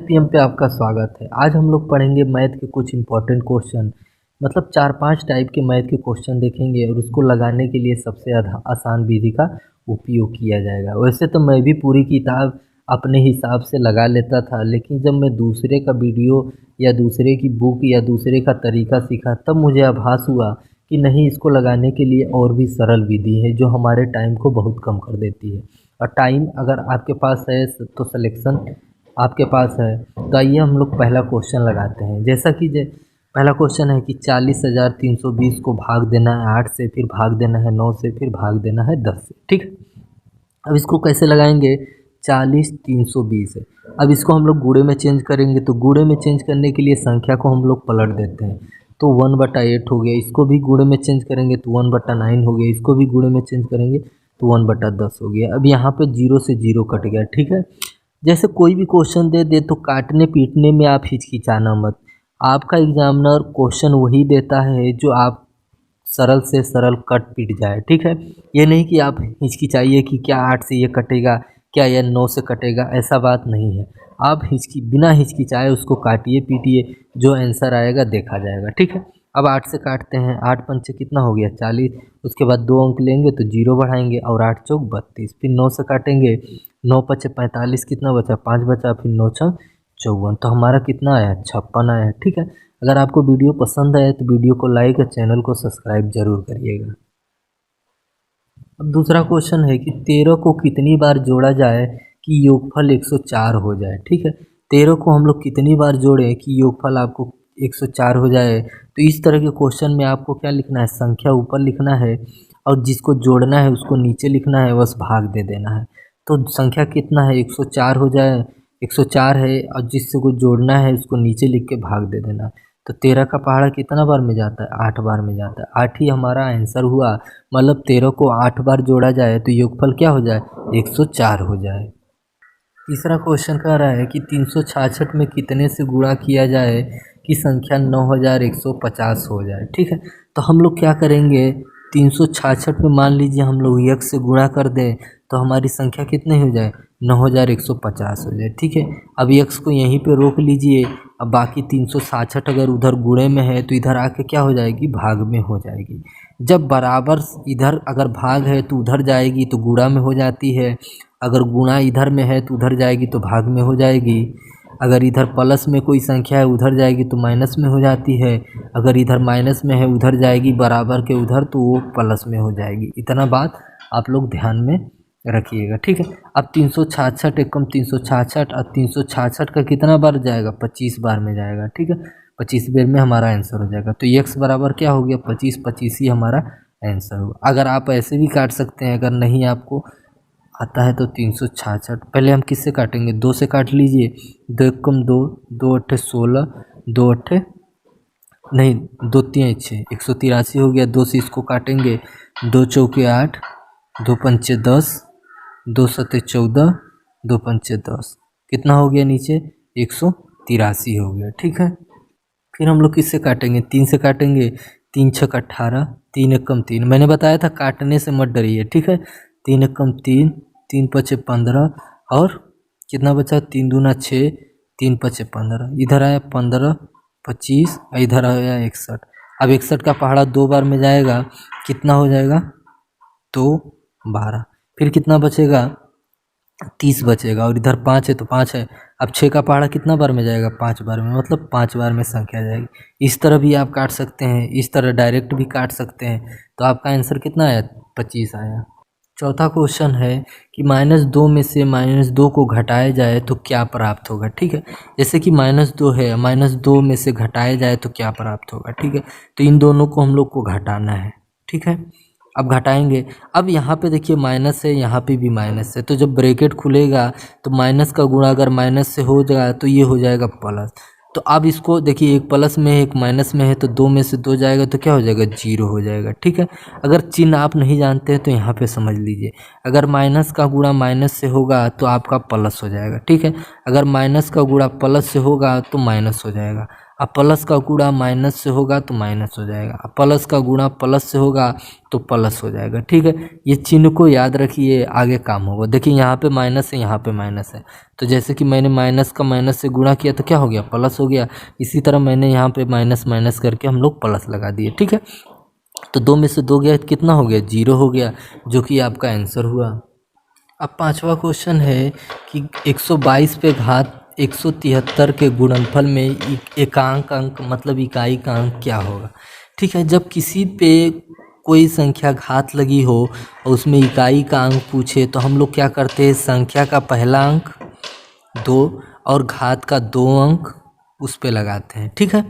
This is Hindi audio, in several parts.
पीएम पे आपका स्वागत है। आज हम लोग पढ़ेंगे मैथ के कुछ इंपॉर्टेंट क्वेश्चन। मतलब 4-5 टाइप के मैथ के क्वेश्चन देखेंगे और उसको लगाने के लिए सबसे आसान विधि का उपयोग किया जाएगा। वैसे तो मैं भी पूरी किताब अपने हिसाब से लगा लेता था, लेकिन जब मैं दूसरे का वीडियो या दूसरे की बुक या दूसरे का तरीका सीखा तब मुझे आभास हुआ कि नहीं, इसको लगाने के लिए और भी सरल विधि है जो हमारे टाइम को बहुत कम कर देती है। और टाइम अगर आपके पास है तो सिलेक्शन आपके पास है। तो आइए हम लोग पहला क्वेश्चन लगाते हैं। जैसा कि पहला क्वेश्चन है कि 40,320 को भाग देना है 8 से, फिर भाग देना है 9 से, फिर भाग देना है 10 से। ठीक है, अब इसको कैसे लगाएंगे? 40,320 है। अब इसको हम लोग गुणे में चेंज करेंगे, तो गुणे में चेंज करने के लिए संख्या को हम लोग पलट देते हैं। तो 1/8 हो गया। इसको भी गुणे में चेंज करेंगे तो 1/9 हो गया। इसको भी गुणे में चेंज करेंगे तो 1/10 हो गया। अब यहाँ पे 0 से 0 कट गया। ठीक है, जैसे कोई भी क्वेश्चन दे दे तो काटने पीटने में आप हिचकिचाना मत। आपका एग्जामिनर क्वेश्चन वही देता है जो आप सरल से सरल कट पीट जाए। ठीक है, ये नहीं कि आप हिचकिचाइए कि क्या 8 से ये कटेगा, क्या यह 9 से कटेगा, ऐसा बात नहीं है। आप बिना हिचकिचाए उसको काटिए पीटिए, जो आंसर आएगा देखा जाएगा। ठीक है, अब 8 से काटते हैं। 8 पंचे कितना हो गया? 40। उसके बाद 2 अंक लेंगे तो 0 बढ़ाएंगे और 8 चौक 32। फिर 9 से काटेंगे, 9 पचे 45, कितना बचा? 5 बचा। फिर 9 छक 54। तो हमारा कितना आया? 56 आया। ठीक है, अगर आपको वीडियो पसंद आए तो वीडियो को लाइक और चैनल को सब्सक्राइब जरूर करिएगा। अब दूसरा क्वेश्चन है कि 13 को कितनी बार जोड़ा जाए कि योगफल 104 हो जाए। ठीक है, 13 को हम लोग कितनी बार जोड़ें कि योगफल आपको 104 हो जाए। तो इस तरह के क्वेश्चन में आपको क्या लिखना है? संख्या ऊपर लिखना है और जिसको जोड़ना है उसको नीचे लिखना है, बस भाग दे देना है। तो संख्या कितना है? 104 हो जाए, 104 है और जिससे को जोड़ना है उसको नीचे लिख के भाग दे देना है। तो 13 का पहाड़ा कितना बार में जाता है? 8 बार में जाता है। 8 ही हमारा आंसर हुआ। मतलब 13 को 8 बार जोड़ा जाए तो योगफल क्या हो जाए? 104 हो जाए। तीसरा क्वेश्चन कह रहा है कि 366 में कितने से गुणा किया जाए कि संख्या 9150 हो जाए। ठीक है, तो हम लोग क्या करेंगे? 366 में मान लीजिए हम लोग x से गुणा कर दें तो हमारी संख्या कितनी हो जाए? 9150 हो जाए। ठीक है, अब x को यहीं पे रोक लीजिए। अब बाकी 366 अगर उधर गुणे में है तो इधर आके क्या हो जाएगी? भाग में हो जाएगी। जब बराबर इधर अगर भाग है तो उधर जाएगी तो गुणा में हो जाती है, अगर गुणा इधर में है तो उधर जाएगी तो भाग में हो जाएगी। अगर इधर प्लस में कोई संख्या है उधर जाएगी तो माइनस में हो जाती है, अगर इधर माइनस में है उधर जाएगी बराबर के उधर तो वो प्लस में हो जाएगी। इतना बात आप लोग ध्यान में रखिएगा। ठीक है, अब 366 एकम 366 और 366 का कितना बार जाएगा? 25 बार में जाएगा। ठीक है, 25 बार में हमारा आंसर हो जाएगा। तो x बराबर क्या हो गया? 25। 25 ही हमारा आंसर होगा। अगर आप ऐसे भी काट सकते हैं, अगर नहीं आपको आता है तो 366 पहले हम किससे काटेंगे? 2 से काट लीजिए। 2 एकम 2, 2 अट्ठे 16, 2 अट्ठे नहीं 2 3 6, 183 हो गया। 2 से इसको काटेंगे, 2 चौके 8, 2 पंचे 10, 2 सत्ते 14, 2 पंचे 10, कितना हो गया नीचे? 183 हो गया। ठीक है, फिर हम लोग किससे काटेंगे? 3 से काटेंगे। 3 छक 18, 3 एकम 3, मैंने बताया था काटने से मत डरिए। ठीक है, 3 एकम 3, 3 पचे 15 और कितना बचा? 3 दूना 6, 3 पचे 15, इधर आया 15, 25, इधर आया 61। अब 61 का पहाड़ा 2 बार में जाएगा, कितना हो जाएगा? 2 12। फिर कितना बचेगा? 30 बचेगा और इधर 5 है तो 5 है। अब 6 का पहाड़ा कितना बार में जाएगा? 5 बार में, मतलब 5 बार में संख्या जाएगी। इस तरह भी आप काट सकते हैं, इस तरह डायरेक्ट भी काट सकते हैं। तो आपका आंसर कितना आया? 25 आया। चौथा क्वेश्चन है कि -2 में से -2 को घटाया जाए तो क्या प्राप्त होगा। ठीक है, जैसे कि -2 है, -2 में से घटाया जाए तो क्या प्राप्त होगा। ठीक है, तो इन दोनों को हम लोग को घटाना है। ठीक है, अब घटाएंगे। अब यहाँ पे देखिए माइनस है, यहाँ पे भी माइनस है, तो जब ब्रैकेट खुलेगा तो माइनस का गुणा अगर माइनस से हो जाएगा तो ये हो जाएगा प्लस। तो अब इसको देखिए, एक प्लस में है एक माइनस में है, तो 2 में से 2 जाएगा तो क्या हो जाएगा? 0 हो जाएगा। ठीक है, अगर चिन्ह आप नहीं जानते हैं तो यहाँ पे समझ लीजिए, अगर माइनस का गुणा माइनस से होगा तो आपका प्लस हो जाएगा। ठीक है, अगर माइनस का गुणा प्लस से होगा तो माइनस हो जाएगा। अब प्लस का गुणा माइनस से होगा तो माइनस हो जाएगा, अब प्लस का गुणा प्लस से होगा तो प्लस हो जाएगा। ठीक है, ये चिन्ह को याद रखिए, आगे काम होगा। देखिए यहाँ पे माइनस है, यहाँ पे माइनस है, तो जैसे कि मैंने माइनस का माइनस से गुणा किया तो क्या हो गया, प्लस हो गया। इसी तरह मैंने यहाँ पे माइनस माइनस करके हम लोग प्लस लगा दिए। ठीक है, तो 2 में से 2 गया तो कितना हो गया, 0 हो गया, जो कि आपका आंसर हुआ। अब पांचवा क्वेश्चन है कि 122 पे घात 173 के गुणनफल में एकांक अंक मतलब इकाई का अंक क्या होगा। ठीक है, जब किसी पे कोई संख्या घात लगी हो और उसमें इकाई का अंक पूछे तो हम लोग क्या करते हैं, संख्या का पहला अंक 2 और घात का 2 अंक उस पे लगाते हैं। ठीक है,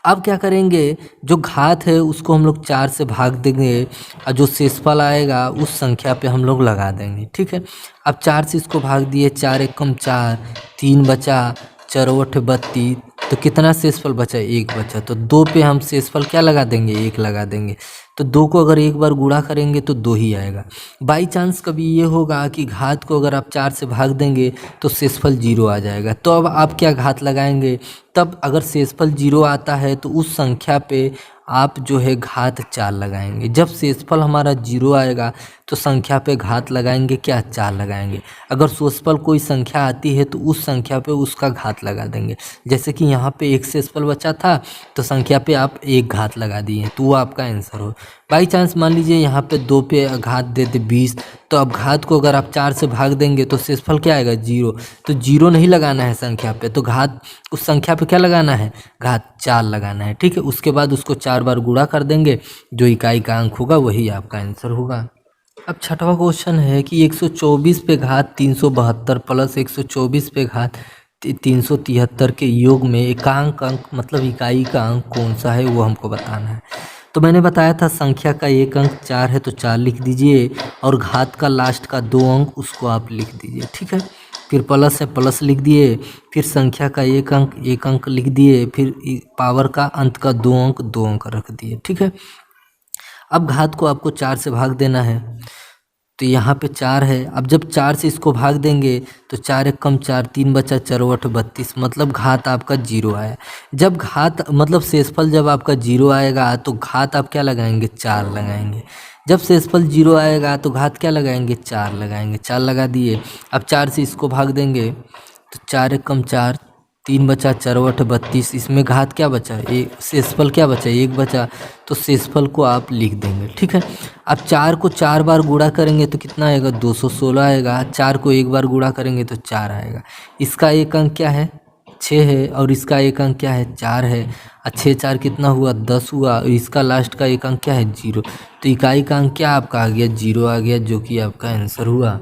अब क्या करेंगे, जो घात है उसको हम लोग 4 से भाग देंगे और जो शेषफल आएगा उस संख्या पे हम लोग लगा देंगे। ठीक है, अब 4 से इसको भाग दिए, 4 एकम 4, 3 बचा, चरवट 32, तो कितना शेषफल बचा, 1 बचा, तो 2 पे हम शेषफल क्या लगा देंगे, 1 लगा देंगे। तो 2 को अगर एक बार गुणा करेंगे तो 2 ही आएगा। बाई चांस कभी ये होगा कि घात को अगर आप 4 से भाग देंगे तो शेषफल 0 आ जाएगा, तो अब आप क्या घात लगाएंगे, तब अगर शेषफल 0 आता है तो उस संख्या पे आप जो है घात 4 लगाएंगे। जब शेषफल हमारा 0 आएगा तो संख्या पे घात लगाएंगे क्या, 4 लगाएंगे। अगर शेषफल कोई संख्या आती है तो उस संख्या पे उसका घात लगा देंगे। जैसे कि यहाँ पे 1 शेषफल बचा था तो संख्या पे आप 1 घात लगा दिए, तो वो आपका आंसर हो। बाई चांस मान लीजिए यहाँ पे 2 पे घात दे दे 20, तो अब घात को अगर आप 4 से भाग देंगे तो शेषफल क्या आएगा, 0, तो 0 नहीं लगाना है संख्या पे, तो घात उस संख्या पे क्या लगाना है, घात 4 लगाना है। ठीक है, उसके बाद उसको 4 बार गुणा कर देंगे, जो इकाई का अंक होगा वही आपका आंसर होगा। अब छठवां क्वेश्चन है कि 124 पे घात 372 प्लस 124 पे घात 373 के योग में एकांक अंक मतलब इकाई का अंक कौन सा है, वो हमको बताना है। तो मैंने बताया था संख्या का एक अंक 4 है तो 4 लिख दीजिए, और घात का लास्ट का 2 अंक उसको आप लिख दीजिए। ठीक है, फिर प्लस है प्लस लिख दिए, फिर संख्या का एक अंक लिख दिए, फिर पावर का अंत का 2 अंक रख दिए। ठीक है, अब घात को आपको 4 से भाग देना है, तो यहाँ पे 4 है, अब जब 4 से इसको भाग देंगे तो 4 एकम 4, 3 बचा, चरवट 32, मतलब घात आपका 0 आया। जब घात मतलब शेषफल जब आपका 0 आएगा तो घात आप क्या लगाएंगे, 4 लगाएंगे। जब शेषफल 0 आएगा तो घात क्या लगाएंगे, 4 लगाएंगे, 4 लगा दिए। अब 4 से इसको भाग देंगे तो 4 एकम 4, 3 बचा, चरवट 32, इसमें घात क्या बचा, एक शेषफल क्या बचा, 1 बचा, तो शेषफल को आप लिख देंगे। ठीक है, अब 4 को 4 बार गुणा करेंगे तो कितना आएगा, 216 आएगा। 4 को एक बार गुणा करेंगे तो 4 आएगा। इसका एक अंक क्या है, 6 है, और इसका एक अंक क्या है, 4 है। 6 4 कितना हुआ, 10 हुआ, और इसका लास्ट का एक अंक क्या है, 0, तो इकाई का अंक क्या आपका आ गया, 0 आ गया, जो कि आपका आंसर हुआ।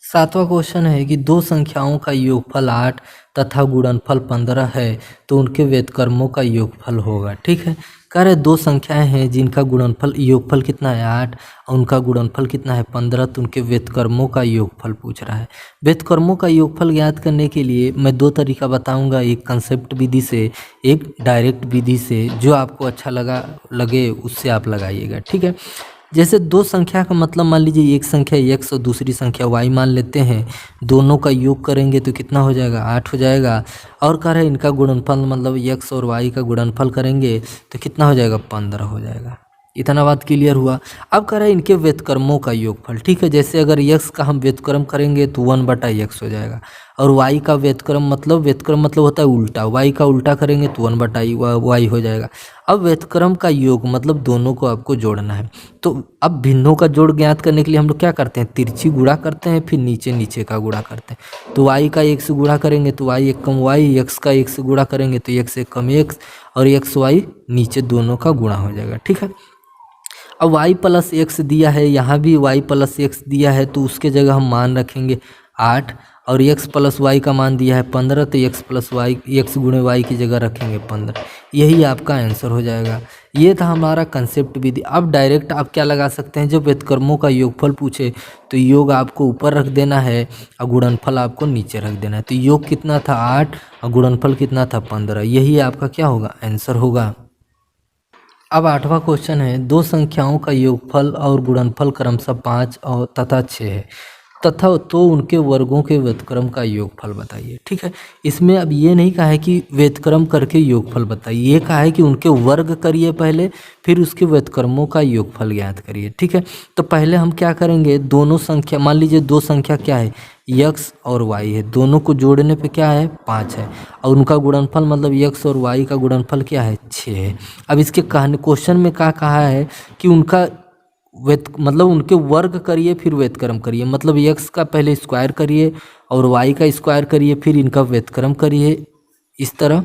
सातवां क्वेश्चन है कि दो संख्याओं का योगफल 8 तथा गुणनफल 15 है तो उनके व्युत्क्रमों का योगफल होगा। ठीक है, कह रहे दो संख्याएं हैं जिनका गुणनफल योगफल कितना है 8 और उनका गुणनफल कितना है 15, तो उनके व्युत्क्रमों का योगफल पूछ रहा है। व्युत्क्रमों का योगफल ज्ञात करने के लिए मैं 2 तरीका बताऊंगा, एक कंसेप्ट विधि से, एक डायरेक्ट विधि से। जो आपको अच्छा लगे उससे आप लगाइएगा। ठीक है, जैसे दो संख्या का मतलब मान लीजिए एक संख्या x और दूसरी संख्या y मान लेते हैं, दोनों का योग करेंगे तो कितना हो जाएगा, 8 हो जाएगा। और कह रहे हैं इनका गुणनफल मतलब x और y का गुणनफल करेंगे तो कितना हो जाएगा, 15 हो जाएगा। इतना बात क्लियर हुआ। अब कह रहे हैं इनके व्युत्क्रमों का योगफल। ठीक है, जैसे अगर x का हम व्युत्क्रम करेंगे तो 1/x हो जाएगा, और y का व्युत्क्रम मतलब होता है उल्टा, y का उल्टा करेंगे तो 1/y हो जाएगा। अब व्युत्क्रम का योग मतलब दोनों को आपको जोड़ना है। तो अब भिन्नों का जोड़ ज्ञात करने के लिए हम लोग क्या करते हैं, तिरछी गुणा करते हैं, फिर नीचे का गुणा करते हैं। तो y का 1 से गुणा करेंगे तो y एकम y, x का 1 से गुणा करेंगे तो x एकम x, और x y नीचे दोनों का गुणा हो जाएगा। ठीक है, अब y प्लस x दिया है, यहाँ भी y प्लस x दिया है, तो उसके जगह हम मान रखेंगे 8, और x प्लस y का मान दिया है 15, तो x प्लस y x गुणे y की जगह रखेंगे 15। यही आपका आंसर हो जाएगा। ये था हमारा कंसेप्ट विधि। अब डायरेक्ट आप क्या लगा सकते हैं, जब व्युत्क्रमों का योगफल पूछे तो योग आपको ऊपर रख देना है और गुणनफल आपको नीचे रख देना है। तो योग कितना था 8 और गुणनफल कितना था 15, यही आपका क्या होगा, आंसर होगा। अब 8वां क्वेश्चन है, दो संख्याओं का योगफल और गुणनफल क्रमशः 5 और तथा 6 है, तथा तो उनके वर्गों के व्युत्क्रम का योगफल बताइए। ठीक है, इसमें अब ये नहीं कहा है कि व्युत्क्रम करके योगफल बताइए, ये कहा है कि उनके वर्ग करिए पहले, फिर उसके व्युत्क्रमों का योगफल ज्ञात करिए। ठीक है, तो पहले हम क्या करेंगे, दोनों संख्या, मान लीजिए दो संख्या क्या है, x और y है, दोनों को जोड़ने पे क्या है 5 है, और उनका गुणनफल मतलब x और y का गुणनफल क्या है 6 है। अब इसके कहने क्वेश्चन में क्या कहा है कि उनका मतलब उनके वर्ग करिए फिर व्युत्क्रम करिए, मतलब x का पहले स्क्वायर करिए और y का स्क्वायर करिए, फिर इनका व्युत्क्रम करिए इस तरह,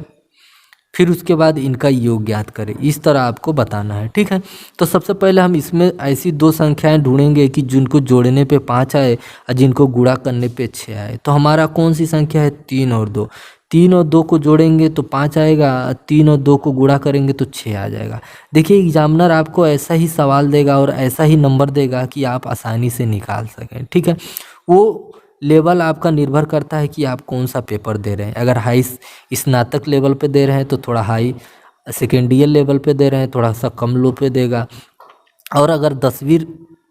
फिर उसके बाद इनका योग ज्ञात करें, इस तरह आपको बताना है। ठीक है, तो सबसे पहले हम इसमें ऐसी दो संख्याएं ढूंढेंगे कि जिनको जोड़ने पे 5 आए और जिनको गुणा करने पे 6 आए। तो हमारा कौन सी संख्या है 3 और 2, 3 और 2 को जोड़ेंगे तो 5 आएगा, 3 और 2 को गुणा करेंगे तो 6 आ जाएगा। देखिए एग्जामिनर आपको ऐसा ही सवाल देगा और ऐसा ही नंबर देगा कि आप आसानी से निकाल सकें। ठीक है, वो लेवल आपका निर्भर करता है कि आप कौन सा पेपर दे रहे हैं। अगर हाई स्नातक लेवल पे दे रहे हैं तो थोड़ा हाई, सेकेंड ईयर लेवल पे दे रहे हैं थोड़ा सा कम लो पे देगा, और अगर 10वीं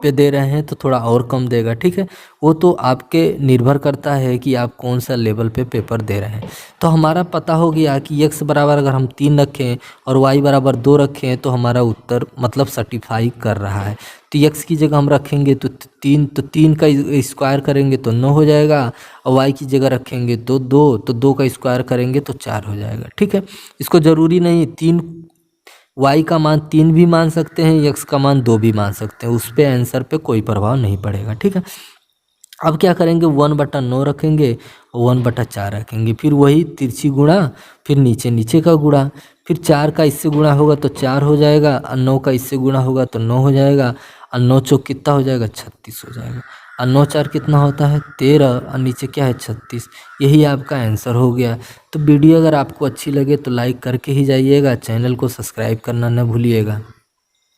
पे दे रहे हैं तो थोड़ा और कम देगा। ठीक है, वो तो आपके निर्भर करता है कि आप कौन सा लेवल पे पेपर दे रहे हैं। तो हमारा पता हो गया कि x बराबर अगर हम 3 रखें और y बराबर 2 रखें तो हमारा उत्तर मतलब सर्टिफाई कर रहा है। तो x की जगह हम रखेंगे तो 3 का स्क्वायर करेंगे तो 9 हो जाएगा, और y की जगह रखेंगे तो 2, तो 2 का स्क्वायर करेंगे तो 4 हो जाएगा। ठीक है, इसको ज़रूरी नहीं 3, y का मान 3 भी मान सकते हैं, x का मान 2 भी मान सकते हैं, उस पर आंसर पे कोई प्रभाव नहीं पड़ेगा। ठीक है, अब क्या करेंगे 1/9 रखेंगे, 1/4 रखेंगे, फिर वही तिरछी गुणा, फिर नीचे नीचे का गुणा, फिर 4 का इससे गुणा होगा तो 4 हो जाएगा, और 9 का इससे गुणा होगा तो 9 हो जाएगा, और 9 चौक कितना हो जाएगा 36 हो जाएगा, और 9 4 कितना होता है 13, और नीचे क्या है 36। यही आपका आंसर हो गया। तो वीडियो अगर आपको अच्छी लगे तो लाइक करके ही जाइएगा, चैनल को सब्सक्राइब करना न भूलिएगा।